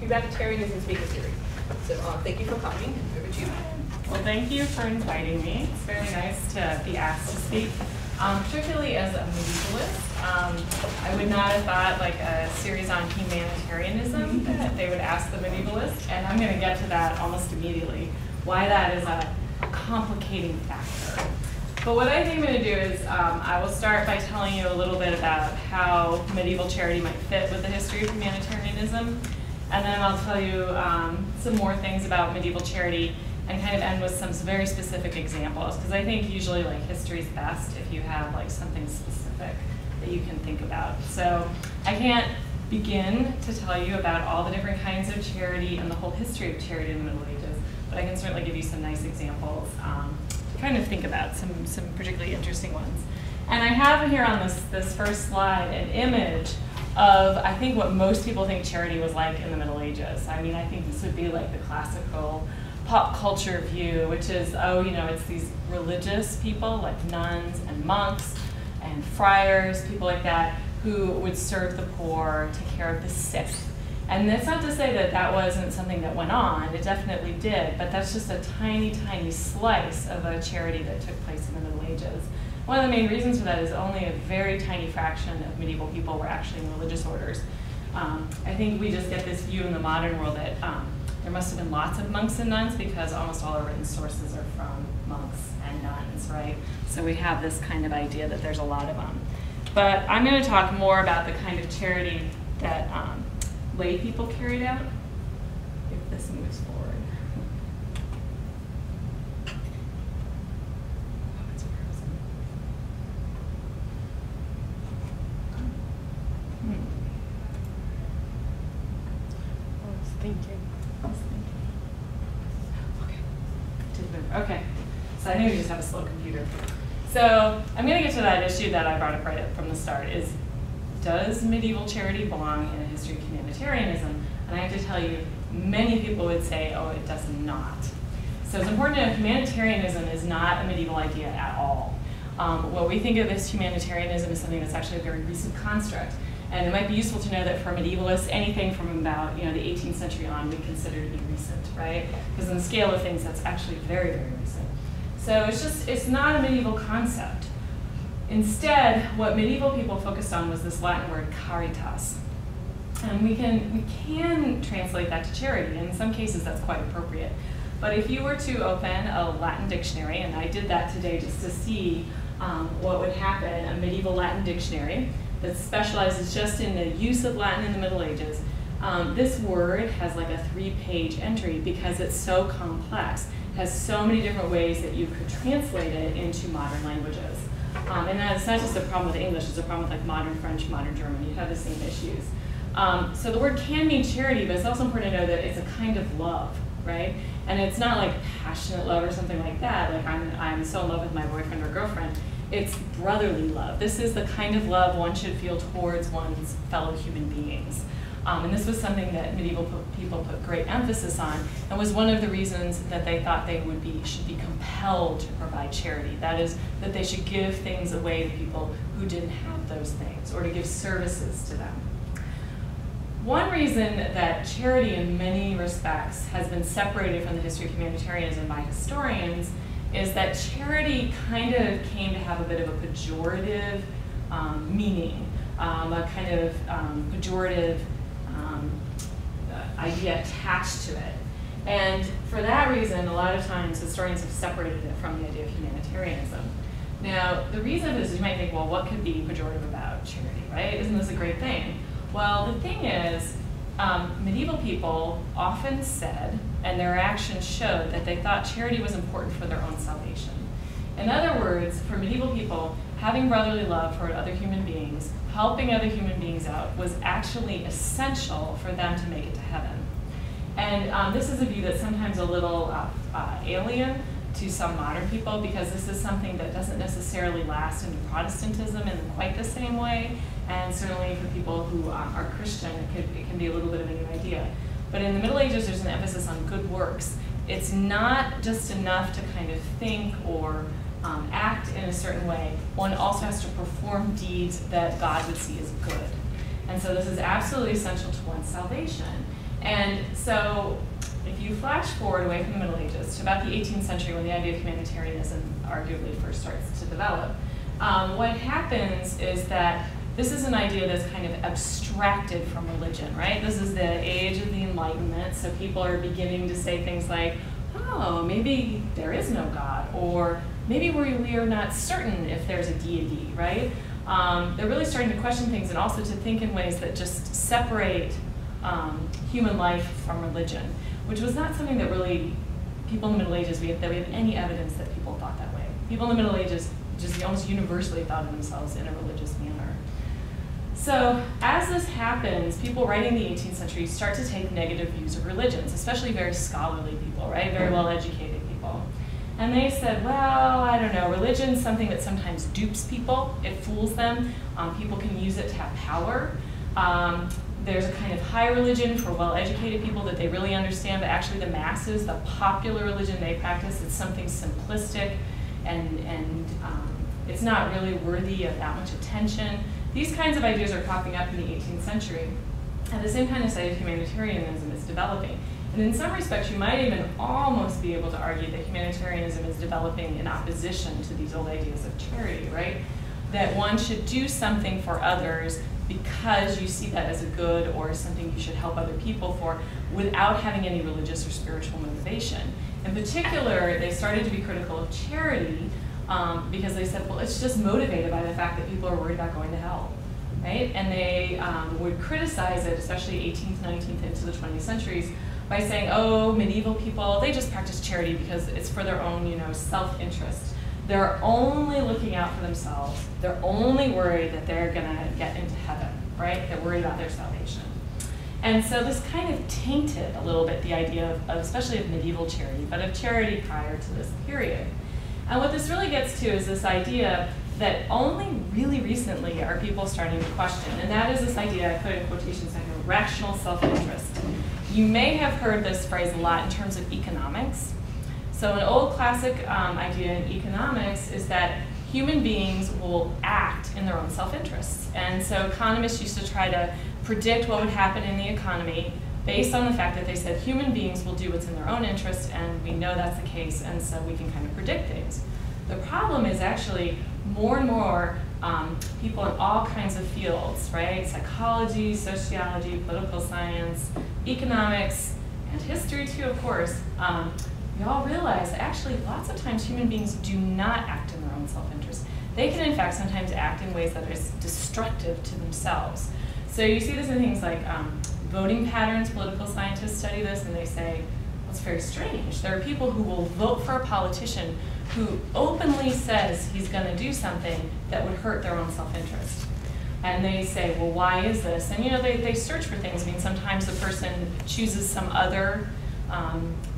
Humanitarianism Speaker Series. So thank you for coming. Over to you. Well, thank you for inviting me. It's very nice to be asked to speak, particularly as a medievalist. I would not have thought like a series on humanitarianism that they would ask the medievalist, and I'm going to get to that almost immediately, why that is a complicating factor. But what I think I'm going to do is I will start by telling you a little bit about how medieval charity might fit with the history of humanitarianism, and then I'll tell you some more things about medieval charity and kind of end with some very specific examples, because I think usually like history is best if you have like something specific that you can think about. So I can't begin to tell you about all the different kinds of charity and the whole history of charity in the Middle Ages, but I can certainly give you some nice examples to kind of think about, some particularly interesting ones. And I have here on this first slide an image of, I think, what most people think charity was like in the Middle Ages. I mean, I think this would be like the classical pop culture view, which is, oh, you know, it's these religious people like nuns and monks and friars, people like that, who would serve the poor, take care of the sick. And that's not to say that that wasn't something that went on. It definitely did, but that's just a tiny, tiny slice of a charity that took place in the Middle Ages. One of the main reasons for that is only a very tiny fraction of medieval people were actually in religious orders. I think we just get this view in the modern world that there must have been lots of monks and nuns because almost all our written sources are from monks and nuns, right? So we have this kind of idea that there's a lot of them. But I'm going to talk more about the kind of charity that lay people carried out, if this moves forward. Oh, it's frozen. I was thinking. Okay, so I think we just have a slow computer. So I'm going to get to that issue that I brought up right from the start, is does medieval charity belong in a history of humanitarianism? And I have to tell you, many people would say, oh, it does not. So it's important to know humanitarianism is not a medieval idea at all. What we think of as humanitarianism is something that's actually a very recent construct. And it might be useful to know that for medievalists, anything from about the 18th century on we consider to be recent, right? Because in the scale of things, that's actually very, very recent. So it's not a medieval concept. Instead, what medieval people focused on was this Latin word caritas. And we can translate that to charity, and in some cases that's quite appropriate. But if you were to open a Latin dictionary, and I did that today just to see what would happen, a medieval Latin dictionary that specializes just in the use of Latin in the Middle Ages, this word has like a 3-page entry because it's so complex. It has so many different ways that you could translate it into modern languages. And that's not just a problem with English, it's a problem with like modern French, modern German. You have the same issues. So the word can mean charity, but it's also important to know that it's a kind of love, right? And it's not like passionate love or something like that, like I'm so in love with my boyfriend or girlfriend. It's brotherly love. This is the kind of love one should feel towards one's fellow human beings. And this was something that medieval people put great emphasis on, and was one of the reasons that they thought they should be compelled to provide charity. That is, that they should give things away to people who didn't have those things, or to give services to them. One reason that charity in many respects has been separated from the history of humanitarianism by historians is that charity kind of came to have a bit of a pejorative meaning, a kind of pejorative idea attached to it. And for that reason, a lot of times historians have separated it from the idea of humanitarianism. Now, the reason is you might think, well, what could be pejorative about charity, right? Isn't this a great thing? Well, the thing is, medieval people often said, and their actions showed, that they thought charity was important for their own salvation. In other words, for medieval people, having brotherly love for other human beings, helping other human beings out, was actually essential for them to make it to heaven. And this is a view that's sometimes a little alien to some modern people, because this is something that doesn't necessarily last into Protestantism in quite the same way, and certainly for people who are Christian, it can be a little bit of a new idea. But in the Middle Ages, there's an emphasis on good works. It's not just enough to kind of think or act in a certain way. One also has to perform deeds that God would see as good. And so this is absolutely essential to one's salvation. And so if you flash forward away from the Middle Ages to about the 18th century when the idea of humanitarianism arguably first starts to develop, what happens is that this is an idea that's kind of abstracted from religion, right? This is the age of the Enlightenment, so people are beginning to say things like, oh, maybe there is no God, or maybe we are not certain if there's a deity, right? They're really starting to question things and also to think in ways that just separate human life from religion, which was not something that really people in the Middle Ages, we have any evidence that people thought that way. People in the Middle Ages just almost universally thought of themselves in a religious manner. So as this happens, people writing in the 18th century start to take negative views of religions, especially very scholarly people, right? Very well-educated people. And they said, well, I don't know, religion's something that sometimes dupes people, it fools them. People can use it to have power. There's a kind of high religion for well-educated people that they really understand, but actually the masses, the popular religion they practice, it's something simplistic and it's not really worthy of that much attention. These kinds of ideas are popping up in the 18th century, and the same kind of side of humanitarianism is developing. And in some respects, you might even almost be able to argue that humanitarianism is developing in opposition to these old ideas of charity, right? That one should do something for others because you see that as a good or something you should help other people for without having any religious or spiritual motivation. In particular, they started to be critical of charity because they said, well, it's just motivated by the fact that people are worried about going to hell, right? And they would criticize it, especially 18th, 19th, into the 20th centuries, by saying, oh, medieval people, they just practice charity because it's for their own, self-interest. They're only looking out for themselves. They're only worried that they're gonna get into heaven, right? They're worried about their salvation. And so this kind of tainted a little bit the idea of especially of medieval charity, but of charity prior to this period. And what this really gets to is this idea that only really recently are people starting to question, and that is this idea, I put in quotations here, rational self-interest. You may have heard this phrase a lot in terms of economics. So an old classic idea in economics is that human beings will act in their own self-interests. And so economists used to try to predict what would happen in the economy based on the fact that they said human beings will do what's in their own interest, and we know that's the case, and so we can kind of predict things. The problem is actually more and more people in all kinds of fields, right? Psychology, sociology, political science, economics, and history too, of course. We all realize that actually lots of times human beings do not act in their own self-interest. They can in fact sometimes act in ways that are destructive to themselves. So you see this in things like voting patterns. Political scientists study this and they say, well, it's very strange. There are people who will vote for a politician who openly says he's going to do something that would hurt their own self-interest. And they say, well, why is this? And they search for things. I mean, sometimes the person chooses some other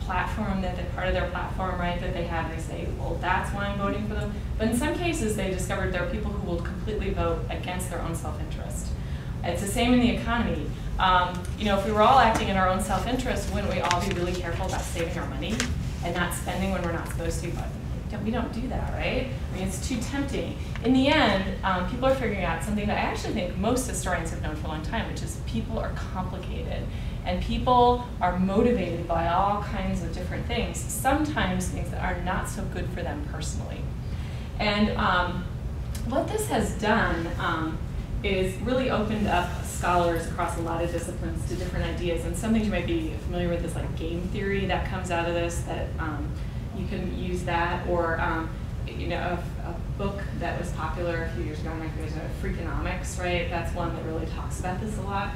platform that they're part of their platform, right, that they have. They say, well, that's why I'm voting for them. But in some cases, they discovered there are people who will completely vote against their own self-interest. It's the same in the economy. If we were all acting in our own self-interest, wouldn't we all be really careful about saving our money and not spending when we're not supposed to? But we don't do that, right? I mean, it's too tempting. In the end, people are figuring out something that I actually think most historians have known for a long time, which is people are complicated. And people are motivated by all kinds of different things, sometimes things that are not so good for them personally. And what this has done is really opened up scholars across a lot of disciplines to different ideas. And some things you might be familiar with is like game theory that comes out of this, that you can use that, or a book that was popular a few years ago, I don't know if you guys know, Freakonomics, right? That's one that really talks about this a lot.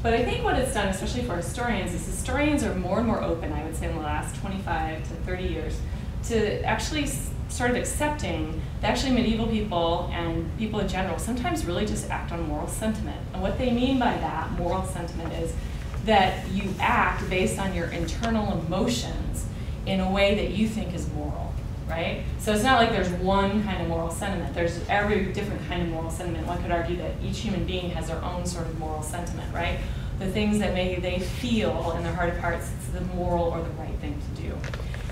But I think what it's done, especially for historians, is historians are more and more open, I would say in the last 25 to 30 years, to actually sort of accepting that actually medieval people and people in general sometimes really just act on moral sentiment. And what they mean by that, moral sentiment, is that you act based on your internal emotions in a way that you think is moral, right? So it's not like there's one kind of moral sentiment. There's every different kind of moral sentiment. One could argue that each human being has their own sort of moral sentiment, right? The things that maybe they feel in their heart of hearts, it's the moral or the right thing to do.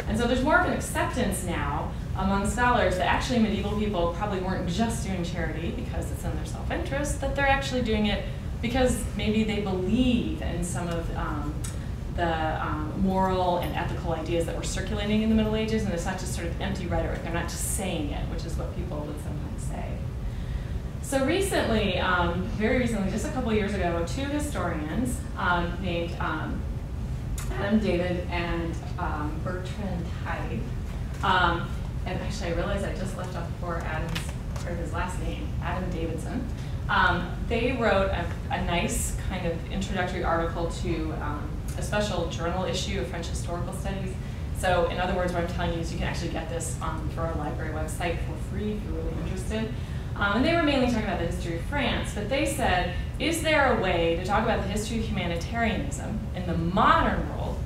And so there's more of an acceptance now among scholars that actually medieval people probably weren't just doing charity because it's in their self-interest, that they're actually doing it because maybe they believe in some of the moral and ethical ideas that were circulating in the Middle Ages, and it's not just sort of empty rhetoric. They're not just saying it, which is what people would sometimes say. So recently, very recently, just a couple of years ago, two historians named Adam David and Bertrand Hyde, and actually I realized I just left off poor Adam's, or his last name, Adam Davidson. They wrote a nice kind of introductory article to a special journal issue of French Historical Studies. So in other words, what I'm telling you is you can actually get this through our library website for free if you're really interested. And they were mainly talking about the history of France, but they said, is there a way to talk about the history of humanitarianism in the modern world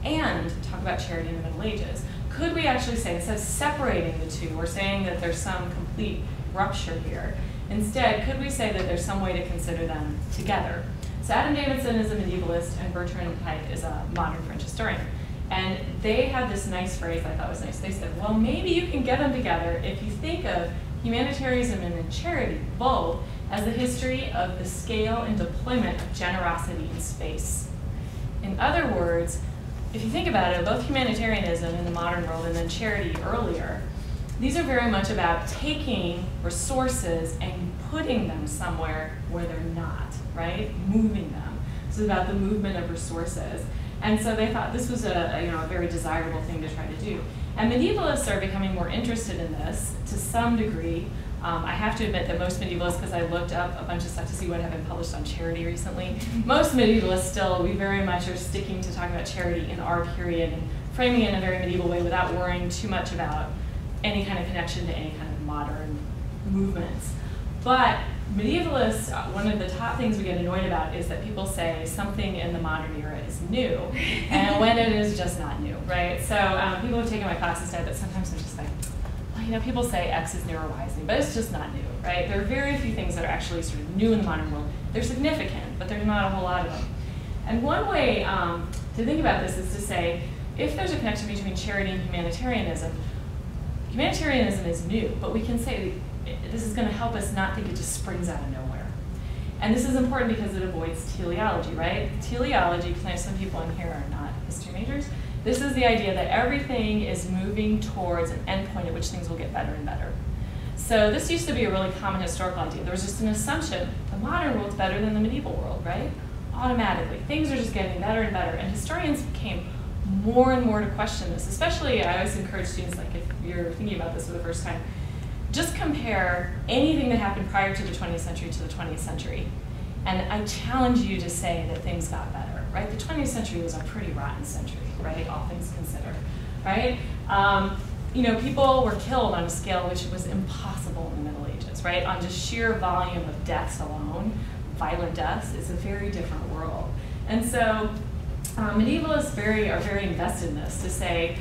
and talk about charity in the Middle Ages? Could we actually say, instead of separating the two or saying that there's some complete rupture here, instead, could we say that there's some way to consider them together? So Adam Davidson is a medievalist and Bertrand Hyde is a modern French historian. And they had this nice phrase I thought was nice. They said, well, maybe you can get them together if you think of humanitarianism and charity both as the history of the scale and deployment of generosity in space. In other words, if you think about it, both humanitarianism in the modern world and then charity earlier, these are very much about taking resources and putting them somewhere where they're not, right? Moving them. This is about the movement of resources. And so they thought this was a very desirable thing to try to do. And medievalists are becoming more interested in this to some degree. I have to admit that most medievalists, because I looked up a bunch of stuff to see what had been published on charity recently, most medievalists still, we very much are sticking to talking about charity in our period and framing it in a very medieval way without worrying too much about any kind of connection to any kind of modern movements. But medievalists, one of the top things we get annoyed about is that people say something in the modern era is new, and when it is just not new, right? So people have taken my classes said that sometimes I'm just like, well, people say X is new or Y is new, but it's just not new, right? There are very few things that are actually sort of new in the modern world. They're significant, but there's not a whole lot of them. And one way to think about this is to say, if there's a connection between charity and humanitarianism, humanitarianism is new, but we can say this is going to help us not think it just springs out of nowhere. And this is important because it avoids teleology, right? Teleology, because I know some people in here are not history majors, this is the idea that everything is moving towards an endpoint at which things will get better and better. So this used to be a really common historical idea. There was just an assumption the modern world's better than the medieval world, right? Automatically. Things are just getting better and better. And historians came more and more to question this, especially I always encourage students, like if you're thinking about this for the first time, just compare anything that happened prior to the 20th century to the 20th century. And I challenge you to say that things got better, right? The 20th century was a pretty rotten century, right? All things considered, right? People were killed on a scale which was impossible in the Middle Ages, right? On just sheer volume of deaths alone, violent deaths, is a very different world. And so medievalists are very invested in this to say,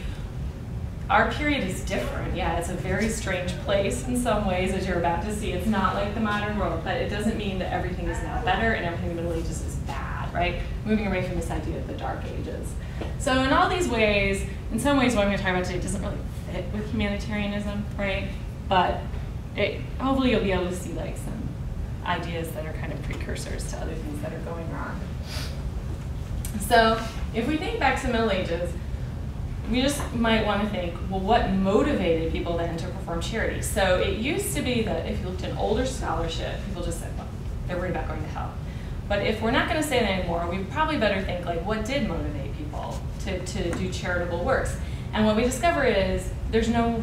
our period is different. Yeah, it's a very strange place in some ways, as you're about to see. It's not like the modern world, but it doesn't mean that everything is now better and everything in the Middle Ages is bad, right? Moving away from this idea of the Dark Ages. So in all these ways, in some ways what I'm going to talk about today doesn't really fit with humanitarianism, right? But hopefully you'll be able to see like some ideas that are kind of precursors to other things that are going on. So if we think back to the Middle Ages, we just might want to think, well, what motivated people then to perform charity? So it used to be that if you looked at older scholarship, people just said, well, they're worried about going to hell. But if we're not going to say that anymore, we probably better think, like, what did motivate people to do charitable works? And what we discover is there's no